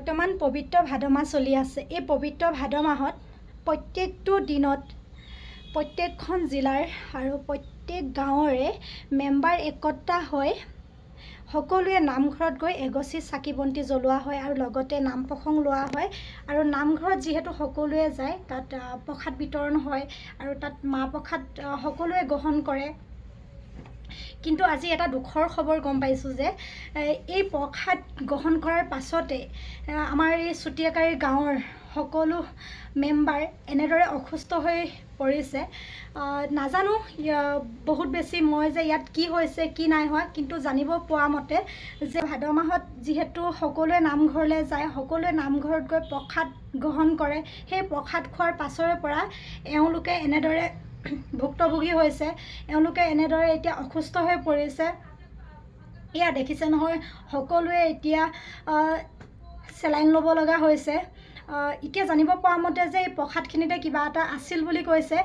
বৰ্তমান পবিত্ৰ ভাদ মাহ চলি আছে। এই পবিত্ৰ ভাদ মাহত প্ৰত্যেকটো দিনত প্ৰত্যেকখন জিলাৰ আৰু প্ৰত্যেক গাঁৱৰে মেম্বাৰ একতা হৈ সকলোৱে নামঘৰত গৈ এগছি চাকি বন্তি জ্বলোৱা হয় আৰু লগতে নাম প্ৰসংগ লোৱা হয়। আৰু নামঘৰত যিহেতু সকলোৱে যায়, তাত প্ৰসাদ বিতৰণ হয় আৰু তাত মাহ প্ৰসাদ সকলোৱে গ্ৰহণ কৰে। কিন্তু আজি এটা দুখৰ খবৰ গম পাইছোঁ যে এই প্ৰসাদ গ্ৰহণ কৰাৰ পাছতে আমাৰ এই চুতীয়াকাৰী গাঁৱৰ সকলো মেম্বাৰ এনেদৰে অসুস্থ হৈ পৰিছে। নাজানো বহুত বেছি মই যে ইয়াত কি হৈছে কি নাই হোৱা, কিন্তু জানিব পোৱা মতে যে ভাদ মাহত যিহেতু সকলোৱে নামঘৰলৈ যায়, সকলোৱে নামঘৰত গৈ প্ৰসাদ গ্ৰহণ কৰে। সেই প্ৰসাদ খোৱাৰ পাছৰে পৰা এওঁলোকে এনেদৰে ভুক্তভোগী হৈছে, এওঁলোকে এনেদৰে এতিয়া অসুস্থ হৈ পৰিছে। এয়া দেখিছে নহয়, সকলোৱে এতিয়া চেলাইন ল'ব লগা হৈছে। এতিয়া জানিব পৰা মতে যে এই প্ৰসাদখিনিতে কিবা এটা আছিল বুলি কৈছে,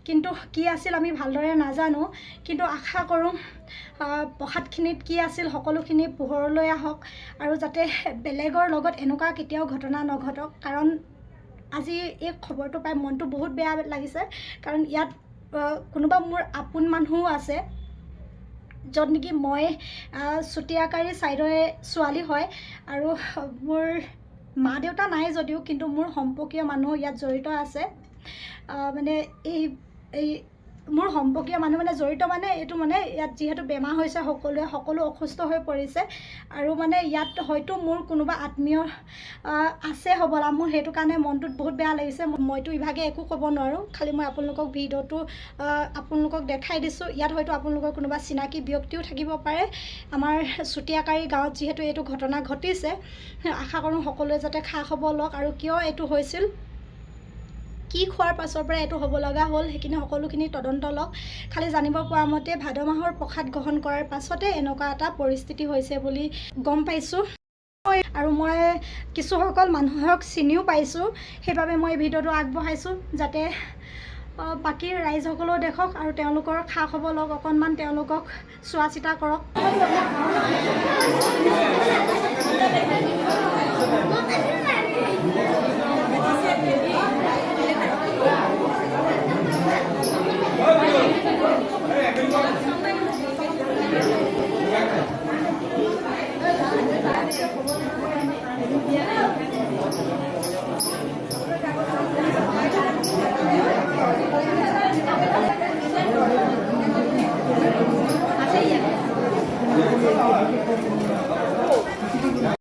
কিন্তু কি আছিল আমি ভালদৰে নাজানো। কিন্তু আশা কৰোঁ প্ৰসাদখিনিত কি আছিল সকলোখিনি পোহৰলৈ আহক আৰু যাতে বেলেগৰ লগত এনেকুৱা কেতিয়াও ঘটনা নঘটক। কাৰণ আজি এই খবৰটো পাই মনটো বহুত বেয়া লাগিছে, কাৰণ ইয়াত কোনোবা মোৰ আপোন মানুহো আছে, য'ত নেকি মই চুতীয়াকাৰী ছাইডৰে ছোৱালী হয় আৰু মোৰ মা দেউতা নাই যদিও কিন্তু মোৰ সম্পৰ্কীয় মানুহ ইয়াত জড়িত আছে। মানে এই মোৰ সম্পৰ্কীয় মানুহ মানে জড়িত, মানে এইটো মানে ইয়াত যিহেতু বেমাৰ হৈছে সকলো অসুস্থ হৈ পৰিছে আৰু মানে ইয়াত হয়তো মোৰ কোনোবা আত্মীয় আছে হ'বলা। মোৰ সেইটো কাৰণে মনটোত বহুত বেয়া লাগিছে। মইতো ইভাগে একো ক'ব নোৱাৰোঁ, খালি মই আপোনালোকক ভিডিঅ'টো আপোনালোকক দেখাই দিছোঁ। ইয়াত হয়তো আপোনালোকৰ কোনোবা চিনাকি ব্যক্তিও থাকিব পাৰে। আমাৰ চুতীয়াকাৰী গাঁৱত যিহেতু এইটো ঘটনা ঘটিছে, আশা কৰোঁ সকলোৱে যাতে খা খবৰ লওক আৰু কিয় এইটো হৈছিল, কি খোৱাৰ পাছৰ পৰা এইটো হ'ব লগা হ'ল, সেইখিনি সকলোখিনি তদন্ত লওক। খালি জানিব পৰা মতে ভাদ মাহৰ প্ৰসাদ গ্ৰহণ কৰাৰ পাছতে এনেকুৱা এটা পৰিস্থিতি হৈছে বুলি গম পাইছোঁ। আৰু মই কিছুসকল মানুহক চিনিও পাইছোঁ, সেইবাবে মই ভিডিঅ'টো আগবঢ়াইছোঁ যাতে বাকী ৰাইজসকলেও দেখক আৰু তেওঁলোকৰ খা খবৰ লওক, অকণমান তেওঁলোকক চোৱা চিতা কৰক।